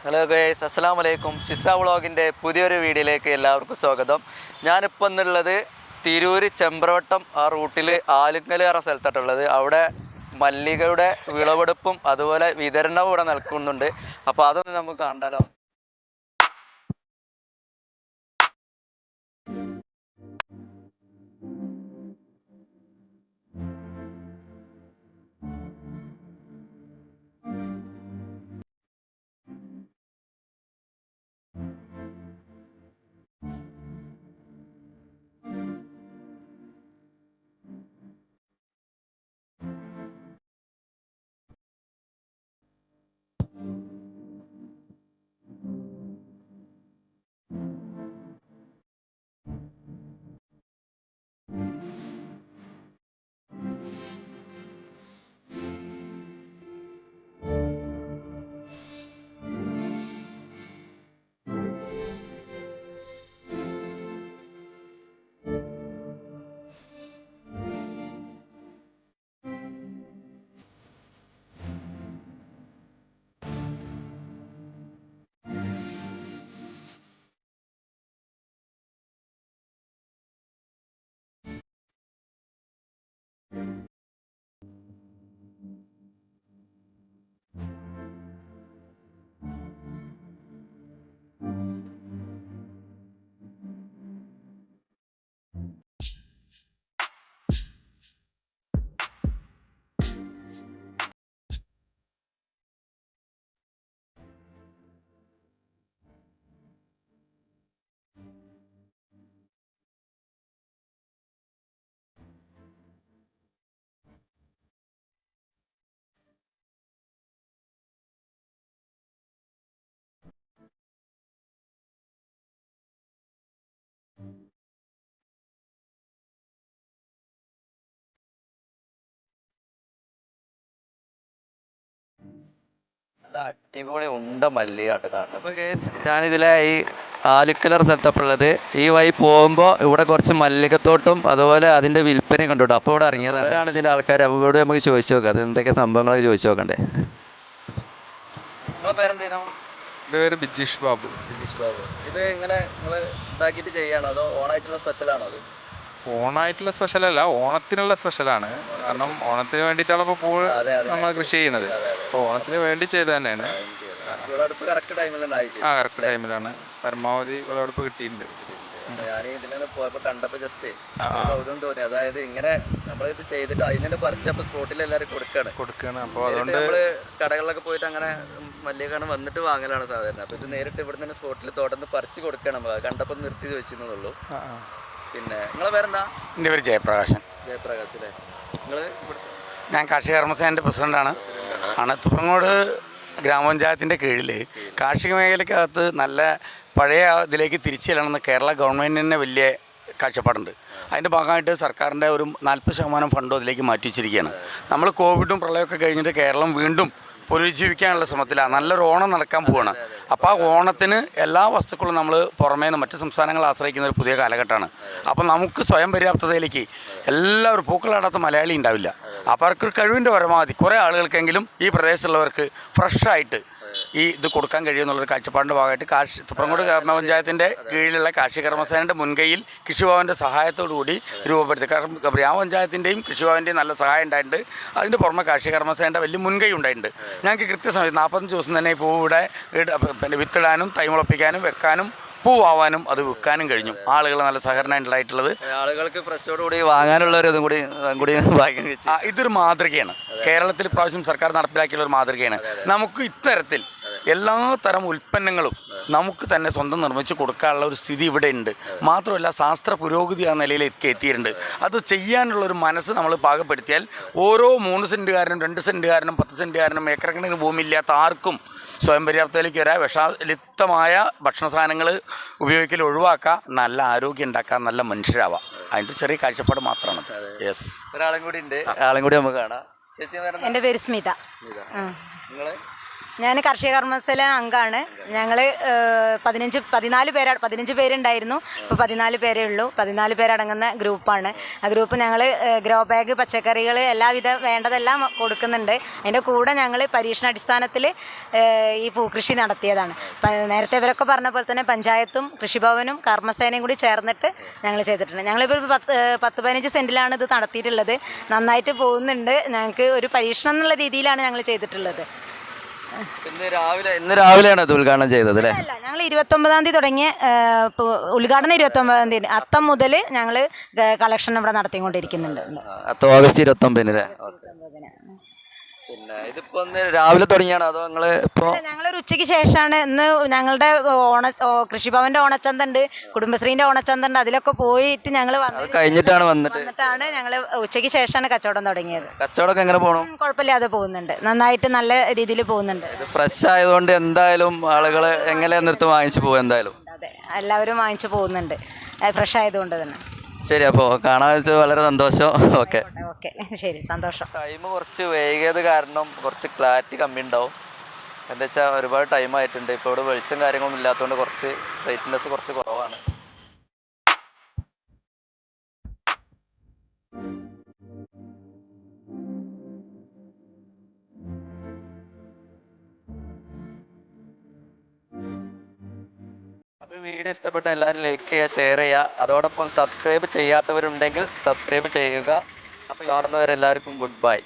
Hello guys, അസ്സലാമു അലൈക്കും. സിസ വ്ളോഗിൻ്റെ പുതിയൊരു വീഡിയോയിലേക്ക് എല്ലാവർക്കും സ്വാഗതം. ഞാനിപ്പോൾ എന്നുള്ളത് തിരൂർ ചെമ്പ്രവട്ടം ആ റൂട്ടിൽ ആലുങ്കൽ പറഞ്ഞ സ്ഥലത്തായിട്ടുള്ളത്. അവിടെ മല്ലികയുടെ വിളവെടുപ്പും അതുപോലെ വിതരണവും ഇവിടെ നടക്കുന്നുണ്ട്. അപ്പോൾ അതൊന്ന് നമുക്ക് കണ്ടാലോ. അടിപൊളി ഉണ്ട മല്ലികാട്ട് കാണുന്നത്. അപ്പോൾ കേസ് ഞാനിതിലെ ഈ ആലുക്കലർ സെറ്റപ്പ് ഉള്ളത് ഈ വഴി പോകുമ്പോൾ ഇവിടെ കുറച്ച് മല്ലികത്തോട്ടും അതുപോലെ അതിൻ്റെ വിൽപ്പനയും കണ്ടുട്ടോ. അപ്പോൾ ഇവിടെ ഇറങ്ങിയതാണ് ഇതിൻ്റെ ആൾക്കാർ. അവരോട് നമുക്ക് ചോദിച്ചു നോക്കാം അത് എന്തൊക്കെ സംഭവങ്ങളൊക്കെ ചോദിച്ചു നോക്കണ്ടേ. നിങ്ങളെ പേരെന്തേനോ? എൻ്റെ പേര് ബിജീഷ് ബാബു. ബിജീഷ് ബാബു. ഇത് ഇങ്ങനെ നിങ്ങൾ ഇതാക്കിയിട്ട് ചെയ്യുകയാണോ അതോ ഓണായിട്ടുള്ള സ്പെഷ്യലാണോ അത്? ഓണായിട്ടുള്ള സ്പെഷ്യലല്ല, ഓണത്തിനുള്ള സ്പെഷ്യലാണ്. കാരണം ഓണത്തിന് വേണ്ടിയിട്ടാണ് ഇപ്പോൾ പൂവ് നമ്മൾ കൃഷി ചെയ്യുന്നത്. അപ്പോൾ ഓണത്തിന് വേണ്ടി ചെയ്ത് തന്നെയാണ്. കറക്റ്റ് ടൈമിലാണ് പരമാവധി വിളവെടുപ്പ് കിട്ടിയിട്ടുണ്ട്. ഞാൻ ഇതിനെ പോയപ്പോൾ കണ്ടപ്പോൾ ജസ്റ്റ് കൗതുകം തോന്നി. അതായത് ഇങ്ങനെ നമ്മളിത് ചെയ്തിട്ട് അതിനെ പറിച്ചപ്പോൾ സ്പോട്ടിൽ എല്ലാവരും കൊടുക്കുകയാണ്. അപ്പോൾ അതുകൊണ്ട് നമ്മൾ കടകളിലൊക്കെ പോയിട്ട് അങ്ങനെ മല്ലികാണ് വന്നിട്ട് വാങ്ങലാണ് സാധാരണ. അപ്പോൾ ഇത് നേരിട്ട് ഇവിടെ തന്നെ സ്പോട്ടിൽ തോട്ടന്ന് പറിച്ച് കൊടുക്കുകയാണ്. നമ്മൾ കണ്ടപ്പോൾ നിർത്തി ചോദിച്ചെന്നുള്ളൂ. പിന്നെ നിങ്ങളെ പേരെന്താ? എൻ്റെ പേര് ജയപ്രകാശൻ. ജയപ്രകാശ് അല്ലേ? നിങ്ങൾ ഞാൻ കാർഷിക കർമ്മസേനയുടെ പ്രസിഡൻ്റാണ്. തുപ്രങ്ങോട് ഗ്രാമപഞ്ചായത്തിൻ്റെ കീഴിൽ കാർഷിക മേഖലയ്ക്കകത്ത് നല്ല പഴയ ഇതിലേക്ക് തിരിച്ചു ചെല്ലണമെന്ന് കേരള ഗവൺമെൻറ്റിന് വലിയ കാഴ്ചപ്പാടുണ്ട്. അതിൻ്റെ ഭാഗമായിട്ട് സർക്കാരിൻ്റെ ഒരു 40% ഫണ്ടും അതിലേക്ക് മാറ്റി വെച്ചിരിക്കുകയാണ്. നമ്മൾ കോവിഡും പ്രളയമൊക്കെ കഴിഞ്ഞിട്ട് കേരളം വീണ്ടും പുനരുജ്ജീവിക്കാനുള്ള ശ്രമത്തിലാണ്. നല്ലൊരു ഓണം നടക്കാൻ പോവുകയാണ്. അപ്പോൾ ആ ഓണത്തിന് എല്ലാ വസ്തുക്കളും നമ്മൾ പുറമേ നിന്ന് മറ്റ് സംസ്ഥാനങ്ങൾ ആശ്രയിക്കുന്ന ഒരു പുതിയ കാലഘട്ടമാണ്. അപ്പോൾ നമുക്ക് സ്വയം പര്യാപ്തതയിലേക്ക് എല്ലാവരും പൂക്കളാടാത്ത മലയാളി ഉണ്ടാവില്ല. അപ്പോൾ അവർക്ക് കഴിവിൻ്റെ പരമാവധി കുറേ ആളുകൾക്കെങ്കിലും ഈ പ്രദേശത്തുള്ളവർക്ക് ഫ്രഷായിട്ട് ഇത് കൊടുക്കാൻ കഴിയുമെന്നുള്ളൊരു കാഴ്ചപ്പാടിൻ്റെ ഭാഗമായിട്ട് തുപ്രങ്ങോട് ഗ്രാമപഞ്ചായത്തിൻ്റെ കീഴിലുള്ള കാർഷിക കർമ്മസേനയുടെ മുൻകൈയിൽ കൃഷിഭവൻ്റെ സഹായത്തോടുകൂടി രൂപപ്പെടുത്തി. കാരണം ഗ്രാമപഞ്ചായത്തിൻ്റെയും കൃഷിഭവൻ്റെയും നല്ല സഹായം ഉണ്ടായിട്ടുണ്ട്. അതിൻ്റെ പുറമെ കാർഷിക കർമ്മസേനയുടെ വലിയ മുൻകൈ ഉണ്ടായിട്ടുണ്ട്. ഞങ്ങൾക്ക് കൃത്യസമയത്ത് 45 ദിവസം തന്നെ ഇപ്പോൾ ഇവിടെ പിന്നെ വിത്തിടാനും തൈമുളപ്പിക്കാനും വെക്കാനും പൂവാനും അത് വിൽക്കാനും കഴിഞ്ഞു. ആളുകൾ നല്ല സഹകരണം ഉണ്ടായിട്ടുള്ളത്. ആളുകൾക്ക് ഫ്രഷോടുകൂടി വാങ്ങാനുള്ള ഒരു ഇതും കൂടി ഇതൊരു മാതൃകയാണ്. കേരളത്തിൽ പ്രാവശ്യം സർക്കാർ നടപ്പിലാക്കിയുള്ള ഒരു മാതൃകയാണ്. നമുക്ക് ഇത്തരത്തിൽ എല്ലാ തരം ഉൽപ്പന്നങ്ങളും നമുക്ക് തന്നെ സ്വന്തം നിർമ്മിച്ച് കൊടുക്കാനുള്ള ഒരു സ്ഥിതി ഇവിടെ ഉണ്ട്. മാത്രമല്ല ശാസ്ത്ര പുരോഗതി ആ നിലയിലേക്ക് എത്തിയിട്ടുണ്ട്. അത് ചെയ്യാനുള്ളൊരു മനസ്സ് നമ്മൾ പാകപ്പെടുത്തിയാൽ ഓരോ 3 സെൻറ്റുകാരനും 2 സെൻറ്റുകാരനും 10 സെൻറ്റുകാരനും ഏക്കറക്കണക്കിന് ഭൂമിയില്ലാത്ത ആർക്കും സ്വയം പര്യാപ്തതയിലേക്ക് വരാം. വിഷലിപ്തമായ ഭക്ഷണ സാധനങ്ങൾ ഒഴിവാക്കുക, നല്ല ആരോഗ്യം ഉണ്ടാക്കുക, നല്ല മനുഷ്യരാവാം. അതിൻ്റെ ചെറിയ കാഴ്ചപ്പാട് മാത്രമാണ്. യെസ്. ഒരാളും കൂടി ഉണ്ട്, ആളും കൂടി നമുക്ക് കാണാം. ചേച്ചി എൻ്റെ പേര് സ്മിത. നിങ്ങൾ ഞാൻ കാർഷിക കർമ്മസേന അംഗമാണ്. ഞങ്ങൾ 15 പേരുണ്ടായിരുന്നു. ഇപ്പോൾ 14 പേരേ ഉള്ളൂ. 14 പേരടങ്ങുന്ന ഗ്രൂപ്പാണ്. ആ ഗ്രൂപ്പ് ഞങ്ങൾ ഗ്രോ ബാഗ്, പച്ചക്കറികൾ എല്ലാവിധ വേണ്ടതെല്ലാം കൊടുക്കുന്നുണ്ട്. അതിൻ്റെ കൂടെ ഞങ്ങൾ പരീക്ഷണാടിസ്ഥാനത്തിൽ ഈ പൂക്കൃഷി നടത്തിയതാണ്. നേരത്തെ ഇവരൊക്കെ പറഞ്ഞ പോലെ തന്നെ പഞ്ചായത്തും കൃഷിഭവനും കർമ്മസേനയും കൂടി ചേർന്നിട്ട് ഞങ്ങൾ ചെയ്തിട്ടുണ്ട്. ഞങ്ങളിപ്പോൾ 10-15 സെൻറ്റിലാണ് ഇത് നടത്തിയിട്ടുള്ളത്. നന്നായിട്ട് പോകുന്നുണ്ട്. ഞങ്ങൾക്ക് ഒരു പരീക്ഷണം എന്നുള്ള രീതിയിലാണ് ഞങ്ങൾ ചെയ്തിട്ടുള്ളത്. ഇന്ന് രാവിലെയാണ് ഇത് ഉദ്ഘാടനം ചെയ്തത് അല്ലേ? അല്ല, ഞങ്ങൾ 29-ാം തീയതി തുടങ്ങിയ ഉദ്ഘാടനം 29-ാം തീയതി അത്തം മുതൽ ഞങ്ങൾ കളക്ഷൻ ഇവിടെ നടത്തിക്കൊണ്ടിരിക്കുന്നുണ്ട്. ഓഗസ്റ്റ് 29-ന്. പിന്നെ ഇതിപ്പോ രാവിലെ തുടങ്ങിയാണോ അതോ നിങ്ങൾ ഇപ്പോൾ? ഞങ്ങളൊരു ഉച്ചയ്ക്ക് ശേഷമാണ് ഇന്ന് ഞങ്ങളുടെ കൃഷിഭവന്റെ ഓണച്ചന്ത ഉണ്ട്, കുടുംബശ്രീന്റെ ഓണച്ചന്ത ഉണ്ട്. അതിലൊക്കെ പോയിട്ട് ഞങ്ങൾ കഴിഞ്ഞിട്ടാണ് വന്നിട്ടാണ് ഞങ്ങൾ ഉച്ചയ്ക്ക് ശേഷമാണ് കച്ചവടം തുടങ്ങിയത്. കച്ചവടമൊക്കെ എങ്ങനെ പോകണം? കുഴപ്പമില്ലാതെ പോകുന്നുണ്ട്. നന്നായിട്ട് നല്ല രീതിയിൽ പോകുന്നുണ്ട്. ഫ്രഷ് ആയതുകൊണ്ട് എന്തായാലും ആളുകൾ എങ്ങനെ നിർത്തി വാങ്ങിച്ചു പോകും എന്തായാലും. അതെ, എല്ലാവരും വാങ്ങിച്ചു പോകുന്നുണ്ട് ഫ്രഷ് ആയതുകൊണ്ട് തന്നെ. ശരി, അപ്പോൾ കാണാൻ വെച്ചാൽ വളരെ സന്തോഷം. ഓക്കെ ഓക്കെ, ശരി, സന്തോഷം. ടൈം കുറച്ച് വൈകിയത് കാരണം കുറച്ച് ക്ലാരിറ്റി കമ്മി ഉണ്ടാവും. എന്താ വെച്ചാൽ ഒരുപാട് ടൈം ആയിട്ടുണ്ട്. ഇപ്പോൾ ഇവിടെ വെളിച്ചം കാര്യങ്ങളൊന്നും ഇല്ലാത്തതുകൊണ്ട് കുറച്ച് ബ്രൈറ്റ്നെസ് കുറച്ച് കുറവാണ്. അപ്പോൾ വീഡിയോ ഇഷ്ടപ്പെട്ട എല്ലാവരും ലൈക്ക് ചെയ്യുക, ഷെയർ ചെയ്യുക. അതോടൊപ്പം സബ്സ്ക്രൈബ് ചെയ്യാത്തവരുണ്ടെങ്കിൽ സബ്സ്ക്രൈബ് ചെയ്യുക. അപ്പോൾ കാണുന്നവരെല്ലാവർക്കും ഗുഡ് ബൈ.